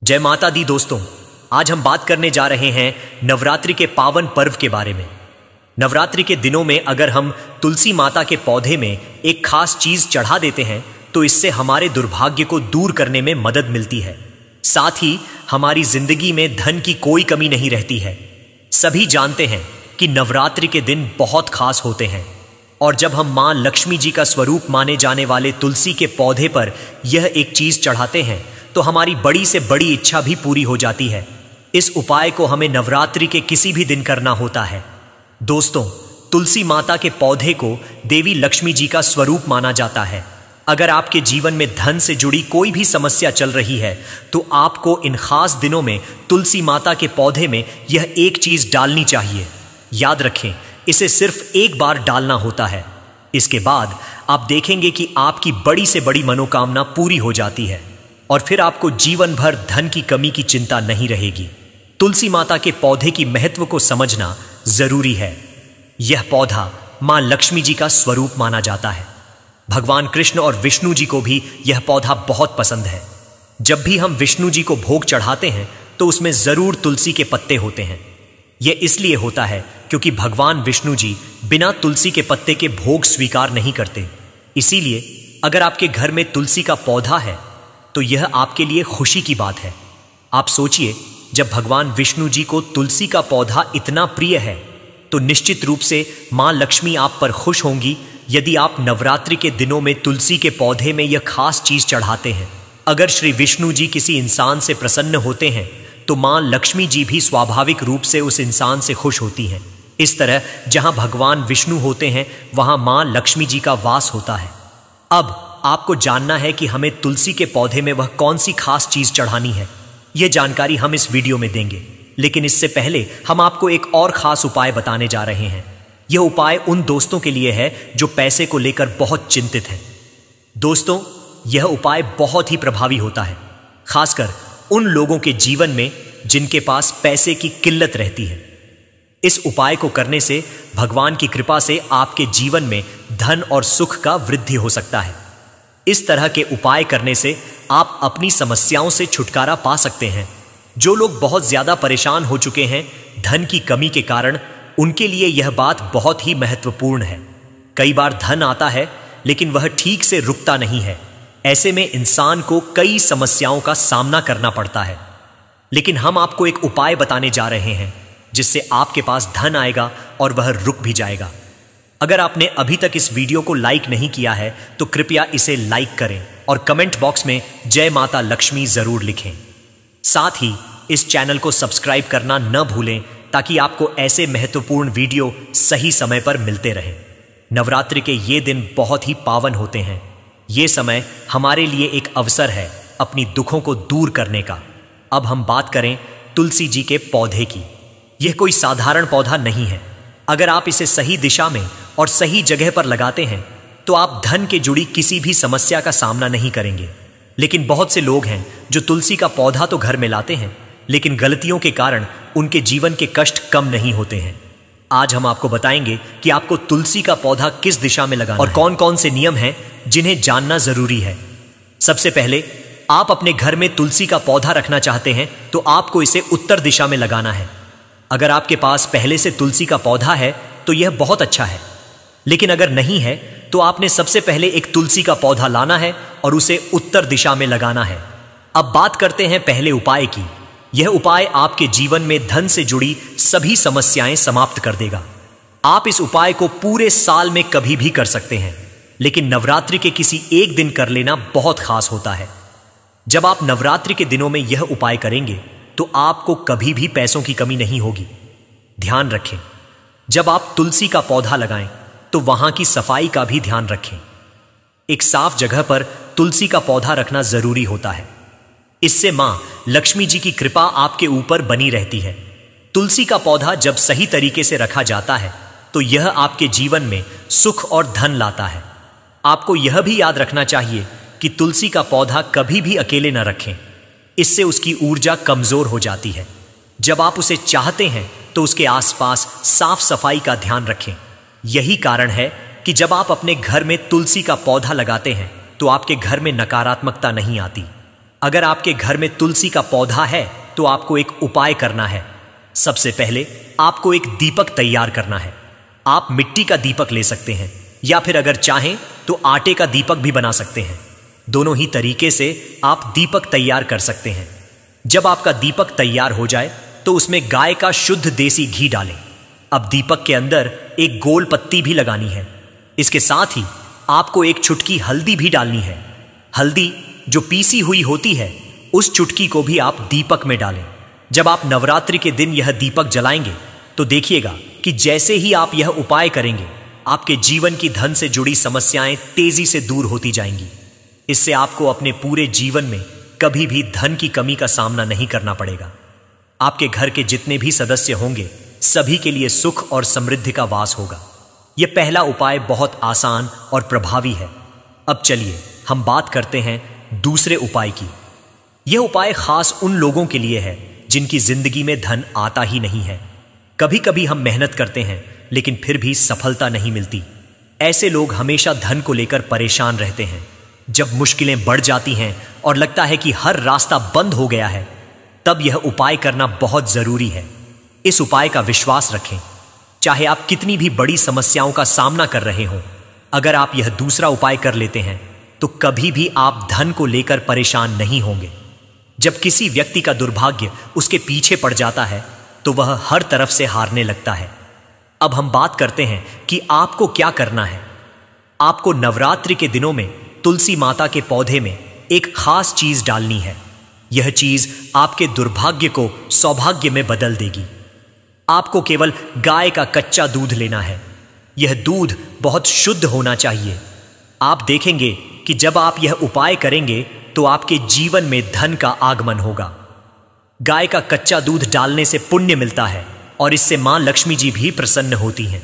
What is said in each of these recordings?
जय माता दी दोस्तों, आज हम बात करने जा रहे हैं नवरात्रि के पावन पर्व के बारे में। नवरात्रि के दिनों में अगर हम तुलसी माता के पौधे में एक खास चीज चढ़ा देते हैं तो इससे हमारे दुर्भाग्य को दूर करने में मदद मिलती है। साथ ही हमारी जिंदगी में धन की कोई कमी नहीं रहती है। सभी जानते हैं कि नवरात्रि के दिन बहुत खास होते हैं और जब हम मां लक्ष्मी जी का स्वरूप माने जाने वाले तुलसी के पौधे पर यह एक चीज चढ़ाते हैं तो हमारी बड़ी से बड़ी इच्छा भी पूरी हो जाती है। इस उपाय को हमें नवरात्रि के किसी भी दिन करना होता है। दोस्तों, तुलसी माता के पौधे को देवी लक्ष्मी जी का स्वरूप माना जाता है। अगर आपके जीवन में धन से जुड़ी कोई भी समस्या चल रही है तो आपको इन खास दिनों में तुलसी माता के पौधे में यह एक चीज डालनी चाहिए। याद रखें, इसे सिर्फ एक बार डालना होता है। इसके बाद आप देखेंगे कि आपकी बड़ी से बड़ी मनोकामना पूरी हो जाती है और फिर आपको जीवन भर धन की कमी की चिंता नहीं रहेगी। तुलसी माता के पौधे की महत्व को समझना जरूरी है। यह पौधा मां लक्ष्मी जी का स्वरूप माना जाता है। भगवान कृष्ण और विष्णु जी को भी यह पौधा बहुत पसंद है। जब भी हम विष्णु जी को भोग चढ़ाते हैं तो उसमें जरूर तुलसी के पत्ते होते हैं। यह इसलिए होता है क्योंकि भगवान विष्णु जी बिना तुलसी के पत्ते के भोग स्वीकार नहीं करते। इसीलिए अगर आपके घर में तुलसी का पौधा है तो यह आपके लिए खुशी की बात है। आप सोचिए, जब भगवान विष्णु जी को तुलसी का पौधा इतना प्रिय है तो निश्चित रूप से मां लक्ष्मी आप पर खुश होंगी यदि आप नवरात्रि के दिनों में तुलसी के पौधे में यह खास चीज चढ़ाते हैं। अगर श्री विष्णु जी किसी इंसान से प्रसन्न होते हैं तो मां लक्ष्मी जी भी स्वाभाविक रूप से उस इंसान से खुश होती हैं। इस तरह जहां भगवान विष्णु होते हैं वहां मां लक्ष्मी जी का वास होता है। अब आपको जानना है कि हमें तुलसी के पौधे में वह कौन सी खास चीज चढ़ानी है। यह जानकारी हम इस वीडियो में देंगे, लेकिन इससे पहले हम आपको एक और खास उपाय बताने जा रहे हैं। यह उपाय उन दोस्तों के लिए है जो पैसे को लेकर बहुत चिंतित हैं। दोस्तों, यह उपाय बहुत ही प्रभावी होता है, खासकर उन लोगों के जीवन में जिनके पास पैसे की किल्लत रहती है। इस उपाय को करने से भगवान की कृपा से आपके जीवन में धन और सुख का वृद्धि हो सकता है। इस तरह के उपाय करने से आप अपनी समस्याओं से छुटकारा पा सकते हैं। जो लोग बहुत ज्यादा परेशान हो चुके हैं धन की कमी के कारण, उनके लिए यह बात बहुत ही महत्वपूर्ण है। कई बार धन आता है लेकिन वह ठीक से रुकता नहीं है। ऐसे में इंसान को कई समस्याओं का सामना करना पड़ता है। लेकिन हम आपको एक उपाय बताने जा रहे हैं जिससे आपके पास धन आएगा और वह रुक भी जाएगा। अगर आपने अभी तक इस वीडियो को लाइक नहीं किया है तो कृपया इसे लाइक करें और कमेंट बॉक्स में जय माता लक्ष्मी जरूर लिखें। साथ ही इस चैनल को सब्सक्राइब करना न भूलें ताकि आपको ऐसे महत्वपूर्ण वीडियो सही समय पर मिलते रहें। नवरात्रि के ये दिन बहुत ही पावन होते हैं। ये समय हमारे लिए एक अवसर है अपनी दुखों को दूर करने का। अब हम बात करें तुलसी जी के पौधे की। यह कोई साधारण पौधा नहीं है। अगर आप इसे सही दिशा में और सही जगह पर लगाते हैं तो आप धन के जुड़ी किसी भी समस्या का सामना नहीं करेंगे। लेकिन बहुत से लोग हैं जो तुलसी का पौधा तो घर में लाते हैं लेकिन गलतियों के कारण उनके जीवन के कष्ट कम नहीं होते हैं। आज हम आपको बताएंगे कि आपको तुलसी का पौधा किस दिशा में लगाना और कौन कौन से नियम हैं जिन्हें जानना जरूरी है। सबसे पहले, आप अपने घर में तुलसी का पौधा रखना चाहते हैं तो आपको इसे उत्तर दिशा में लगाना है। अगर आपके पास पहले से तुलसी का पौधा है तो यह बहुत अच्छा है, लेकिन अगर नहीं है तो आपने सबसे पहले एक तुलसी का पौधा लाना है और उसे उत्तर दिशा में लगाना है। अब बात करते हैं पहले उपाय की। यह उपाय आपके जीवन में धन से जुड़ी सभी समस्याएं समाप्त कर देगा। आप इस उपाय को पूरे साल में कभी भी कर सकते हैं, लेकिन नवरात्रि के किसी एक दिन कर लेना बहुत खास होता है। जब आप नवरात्रि के दिनों में यह उपाय करेंगे तो आपको कभी भी पैसों की कमी नहीं होगी। ध्यान रखें, जब आप तुलसी का पौधा लगाएं तो वहां की सफाई का भी ध्यान रखें। एक साफ जगह पर तुलसी का पौधा रखना जरूरी होता है। इससे मां लक्ष्मी जी की कृपा आपके ऊपर बनी रहती है। तुलसी का पौधा जब सही तरीके से रखा जाता है तो यह आपके जीवन में सुख और धन लाता है। आपको यह भी याद रखना चाहिए कि तुलसी का पौधा कभी भी अकेले न रखें, इससे उसकी ऊर्जा कमजोर हो जाती है। जब आप उसे चाहते हैं तो उसके आसपास साफ सफाई का ध्यान रखें। यही कारण है कि जब आप अपने घर में तुलसी का पौधा लगाते हैं तो आपके घर में नकारात्मकता नहीं आती। अगर आपके घर में तुलसी का पौधा है तो आपको एक उपाय करना है। सबसे पहले आपको एक दीपक तैयार करना है। आप मिट्टी का दीपक ले सकते हैं या फिर अगर चाहें तो आटे का दीपक भी बना सकते हैं। दोनों ही तरीके से आप दीपक तैयार कर सकते हैं। जब आपका दीपक तैयार हो जाए तो उसमें गाय का शुद्ध देसी घी डालें। अब दीपक के अंदर एक गोल पत्ती भी लगानी है। इसके साथ ही आपको एक चुटकी हल्दी भी डालनी है। हल्दी जो पीसी हुई होती है, उस चुटकी को भी आप दीपक में डालें। जब आप नवरात्रि के दिन यह दीपक जलाएंगे तो देखिएगा कि जैसे ही आप यह उपाय करेंगे, आपके जीवन की धन से जुड़ी समस्याएं तेजी से दूर होती जाएंगी। इससे आपको अपने पूरे जीवन में कभी भी धन की कमी का सामना नहीं करना पड़ेगा। आपके घर के जितने भी सदस्य होंगे, सभी के लिए सुख और समृद्धि का वास होगा। यह पहला उपाय बहुत आसान और प्रभावी है। अब चलिए हम बात करते हैं दूसरे उपाय की। यह उपाय खास उन लोगों के लिए है जिनकी जिंदगी में धन आता ही नहीं है। कभी कभी हम मेहनत करते हैं लेकिन फिर भी सफलता नहीं मिलती। ऐसे लोग हमेशा धन को लेकर परेशान रहते हैं। जब मुश्किलें बढ़ जाती हैं और लगता है कि हर रास्ता बंद हो गया है, तब यह उपाय करना बहुत जरूरी है। इस उपाय का विश्वास रखें, चाहे आप कितनी भी बड़ी समस्याओं का सामना कर रहे हों। अगर आप यह दूसरा उपाय कर लेते हैं तो कभी भी आप धन को लेकर परेशान नहीं होंगे। जब किसी व्यक्ति का दुर्भाग्य उसके पीछे पड़ जाता है तो वह हर तरफ से हारने लगता है। अब हम बात करते हैं कि आपको क्या करना है। आपको नवरात्रि के दिनों में तुलसी माता के पौधे में एक खास चीज डालनी है। यह चीज आपके दुर्भाग्य को सौभाग्य में बदल देगी। आपको केवल गाय का कच्चा दूध लेना है। यह दूध बहुत शुद्ध होना चाहिए। आप देखेंगे कि जब आप यह उपाय करेंगे तो आपके जीवन में धन का आगमन होगा। गाय का कच्चा दूध डालने से पुण्य मिलता है और इससे मां लक्ष्मी जी भी प्रसन्न होती हैं।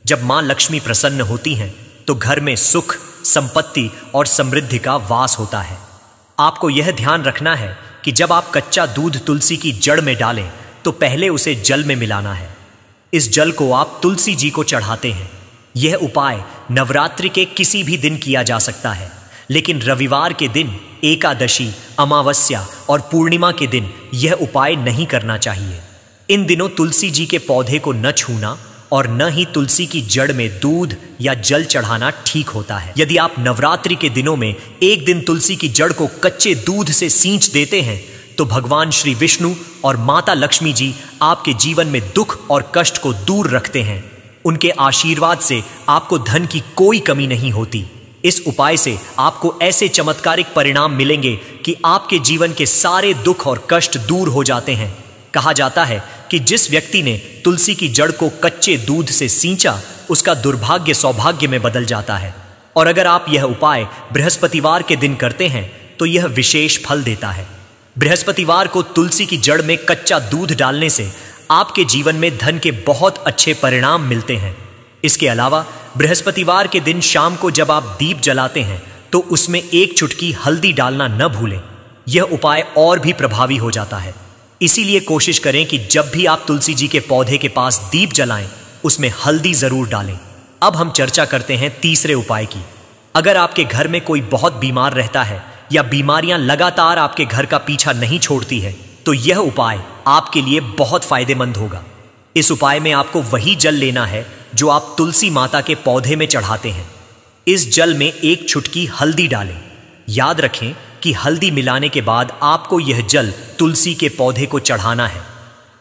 जब मां लक्ष्मी प्रसन्न होती हैं तो घर में सुख, संपत्ति और समृद्धि का वास होता है। आपको यह ध्यान रखना है कि जब आप कच्चा दूध तुलसी की जड़ में डालें तो पहले उसे जल में मिलाना है। इस जल को आप तुलसी जी को चढ़ाते हैं। यह उपाय नवरात्रि के किसी भी दिन किया जा सकता है, लेकिन रविवार के दिन, एकादशी, अमावस्या और पूर्णिमा के दिन यह उपाय नहीं करना चाहिए। इन दिनों तुलसी जी के पौधे को न छूना और न ही तुलसी की जड़ में दूध या जल चढ़ाना ठीक होता है। यदि आप नवरात्रि के दिनों में एक दिन तुलसी की जड़ को कच्चे दूध से सींच देते हैं तो भगवान श्री विष्णु और माता लक्ष्मी जी आपके जीवन में दुख और कष्ट को दूर रखते हैं। उनके आशीर्वाद से आपको धन की कोई कमी नहीं होती। इस उपाय से आपको ऐसे चमत्कारिक परिणाम मिलेंगे कि आपके जीवन के सारे दुख और कष्ट दूर हो जाते हैं। कहा जाता है कि जिस व्यक्ति ने तुलसी की जड़ को कच्चे दूध से सींचा, उसका दुर्भाग्य सौभाग्य में बदल जाता है। और अगर आप यह उपाय बृहस्पतिवार के दिन करते हैं तो यह विशेष फल देता है। बृहस्पतिवार को तुलसी की जड़ में कच्चा दूध डालने से आपके जीवन में धन के बहुत अच्छे परिणाम मिलते हैं। इसके अलावा बृहस्पतिवार के दिन शाम को जब आप दीप जलाते हैं तो उसमें एक चुटकी हल्दी डालना न भूलें। यह उपाय और भी प्रभावी हो जाता है। इसीलिए कोशिश करें कि जब भी आप तुलसी जी के पौधे के पास दीप जलाएं, उसमें हल्दी जरूर डालें। अब हम चर्चा करते हैं तीसरे उपाय की। अगर आपके घर में कोई बहुत बीमार रहता है या बीमारियां लगातार आपके घर का पीछा नहीं छोड़ती है, तो यह उपाय आपके लिए बहुत फायदेमंद होगा। इस उपाय में आपको वही जल लेना है जो आप तुलसी माता के पौधे में चढ़ाते हैं। इस जल में एक चुटकी हल्दी डालें। याद रखें कि हल्दी मिलाने के बाद आपको यह जल तुलसी के पौधे को चढ़ाना है।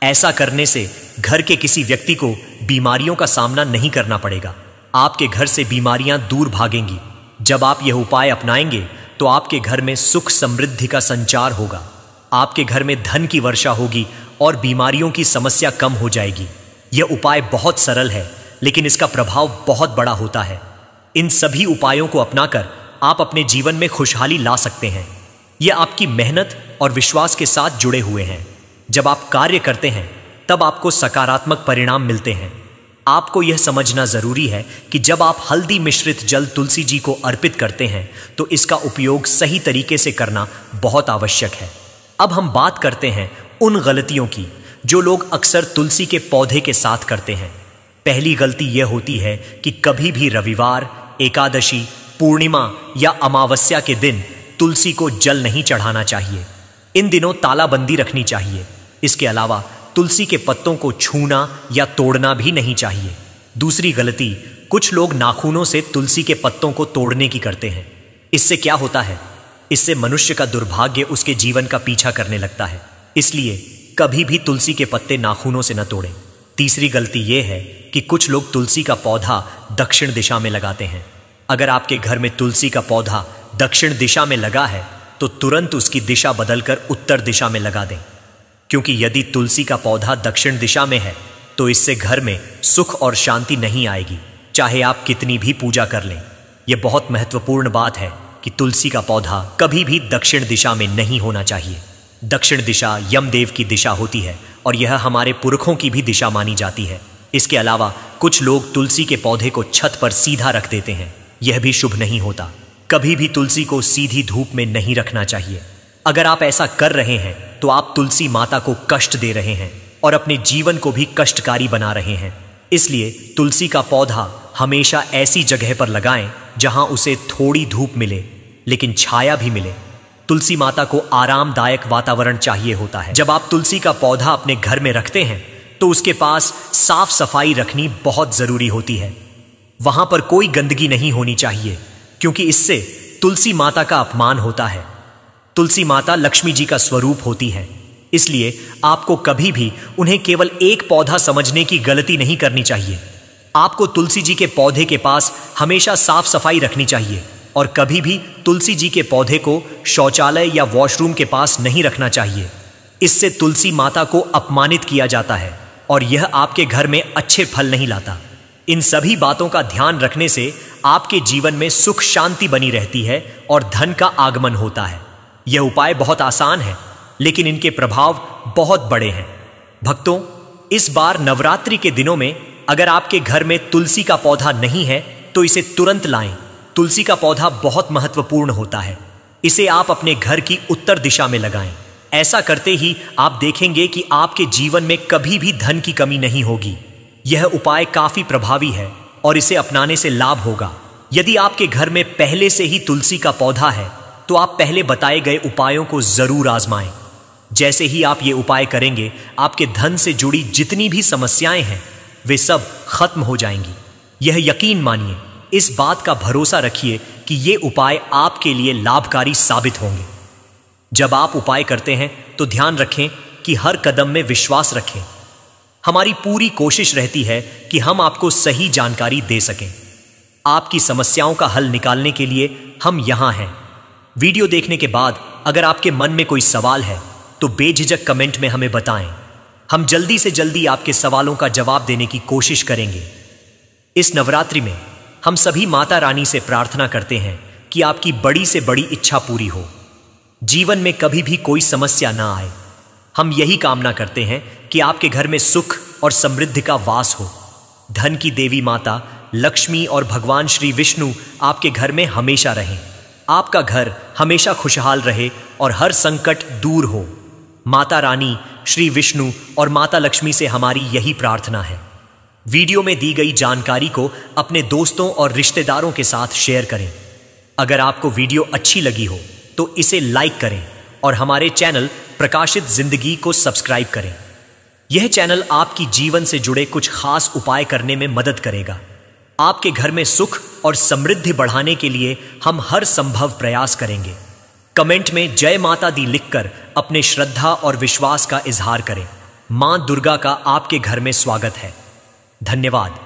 ऐसा करने से घर के किसी व्यक्ति को बीमारियों का सामना नहीं करना पड़ेगा। आपके घर से बीमारियां दूर भागेंगी। जब आप यह उपाय अपनाएंगे तो आपके घर में सुख समृद्धि का संचार होगा। आपके घर में धन की वर्षा होगी और बीमारियों की समस्या कम हो जाएगी। यह उपाय बहुत सरल है, लेकिन इसका प्रभाव बहुत बड़ा होता है। इन सभी उपायों को अपनाकर आप अपने जीवन में खुशहाली ला सकते हैं। यह आपकी मेहनत और विश्वास के साथ जुड़े हुए हैं। जब आप कार्य करते हैं तब आपको सकारात्मक परिणाम मिलते हैं। आपको यह समझना जरूरी है कि जब आप हल्दी मिश्रित जल तुलसी जी को अर्पित करते हैं तो इसका उपयोग सही तरीके से करना बहुत आवश्यक है। अब हम बात करते हैं उन गलतियों की जो लोग अक्सर तुलसी के पौधे के साथ करते हैं। पहली गलती यह होती है कि कभी भी रविवार, एकादशी, पूर्णिमा या अमावस्या के दिन तुलसी को जल नहीं चढ़ाना चाहिए। इन दिनों तालाबंदी रखनी चाहिए। इसके अलावा तुलसी के पत्तों को छूना या तोड़ना भी नहीं चाहिए। दूसरी गलती, कुछ लोग नाखूनों से तुलसी के पत्तों को तोड़ने की करते हैं। इससे क्या होता है? इससे मनुष्य का दुर्भाग्य उसके जीवन का पीछा करने लगता है। इसलिए कभी भी तुलसी के पत्ते नाखूनों से न तोड़ें। तीसरी गलती यह है कि कुछ लोग तुलसी का पौधा दक्षिण दिशा में लगाते हैं। अगर आपके घर में तुलसी का पौधा दक्षिण दिशा में लगा है तो तुरंत उसकी दिशा बदलकर उत्तर दिशा में लगा दें, क्योंकि यदि तुलसी का पौधा दक्षिण दिशा में है तो इससे घर में सुख और शांति नहीं आएगी, चाहे आप कितनी भी पूजा कर लें। यह बहुत महत्वपूर्ण बात है कि तुलसी का पौधा कभी भी दक्षिण दिशा में नहीं होना चाहिए। दक्षिण दिशा यमदेव की दिशा होती है और यह हमारे पुरखों की भी दिशा मानी जाती है। इसके अलावा कुछ लोग तुलसी के पौधे को छत पर सीधा रख देते हैं। यह भी शुभ नहीं होता। कभी भी तुलसी को सीधी धूप में नहीं रखना चाहिए। अगर आप ऐसा कर रहे हैं तो आप तुलसी माता को कष्ट दे रहे हैं और अपने जीवन को भी कष्टकारी बना रहे हैं। इसलिए तुलसी का पौधा हमेशा ऐसी जगह पर लगाएं जहां उसे थोड़ी धूप मिले लेकिन छाया भी मिले। तुलसी माता को आरामदायक वातावरण चाहिए होता है। जब आप तुलसी का पौधा अपने घर में रखते हैं तो उसके पास साफ सफाई रखनी बहुत जरूरी होती है। वहां पर कोई गंदगी नहीं होनी चाहिए, क्योंकि इससे तुलसी माता का अपमान होता है। तुलसी माता लक्ष्मी जी का स्वरूप होती है। इसलिए आपको कभी भी उन्हें केवल एक पौधा समझने की गलती नहीं करनी चाहिए। आपको तुलसी जी के पौधे के पास हमेशा साफ सफाई रखनी चाहिए और कभी भी तुलसी जी के पौधे को शौचालय या वॉशरूम के पास नहीं रखना चाहिए। इससे तुलसी माता को अपमानित किया जाता है और यह आपके घर में अच्छे फल नहीं लाता। इन सभी बातों का ध्यान रखने से आपके जीवन में सुख शांति बनी रहती है और धन का आगमन होता है। यह उपाय बहुत आसान है, लेकिन इनके प्रभाव बहुत बड़े हैं। भक्तों, इस बार नवरात्रि के दिनों में अगर आपके घर में तुलसी का पौधा नहीं है तो इसे तुरंत लाएं। तुलसी का पौधा बहुत महत्वपूर्ण होता है। इसे आप अपने घर की उत्तर दिशा में लगाएं। ऐसा करते ही आप देखेंगे कि आपके जीवन में कभी भी धन की कमी नहीं होगी। यह उपाय काफी प्रभावी है और इसे अपनाने से लाभ होगा। यदि आपके घर में पहले से ही तुलसी का पौधा है तो आप पहले बताए गए उपायों को जरूर आजमाएं। जैसे ही आप ये उपाय करेंगे, आपके धन से जुड़ी जितनी भी समस्याएं हैं वे सब खत्म हो जाएंगी। यह यकीन मानिए, इस बात का भरोसा रखिए कि ये उपाय आपके लिए लाभकारी साबित होंगे। जब आप उपाय करते हैं तो ध्यान रखें कि हर कदम में विश्वास रखें। हमारी पूरी कोशिश रहती है कि हम आपको सही जानकारी दे सकें। आपकी समस्याओं का हल निकालने के लिए हम यहां हैं। वीडियो देखने के बाद अगर आपके मन में कोई सवाल है तो बेझिझक कमेंट में हमें बताएं। हम जल्दी से जल्दी आपके सवालों का जवाब देने की कोशिश करेंगे। इस नवरात्रि में हम सभी माता रानी से प्रार्थना करते हैं कि आपकी बड़ी से बड़ी इच्छा पूरी हो, जीवन में कभी भी कोई समस्या ना आए। हम यही कामना करते हैं कि आपके घर में सुख और समृद्धि का वास हो। धन की देवी माता लक्ष्मी और भगवान श्री विष्णु आपके घर में हमेशा रहें। आपका घर हमेशा खुशहाल रहे और हर संकट दूर हो। माता रानी, श्री विष्णु और माता लक्ष्मी से हमारी यही प्रार्थना है। वीडियो में दी गई जानकारी को अपने दोस्तों और रिश्तेदारों के साथ शेयर करें। अगर आपको वीडियो अच्छी लगी हो तो इसे लाइक करें और हमारे चैनल प्रकाशित जिंदगी को सब्सक्राइब करें। यह चैनल आपकी जीवन से जुड़े कुछ खास उपाय करने में मदद करेगा। आपके घर में सुख और समृद्धि बढ़ाने के लिए हम हर संभव प्रयास करेंगे। कमेंट में जय माता दी लिखकर अपने श्रद्धा और विश्वास का इजहार करें। मां दुर्गा का आपके घर में स्वागत है। धन्यवाद।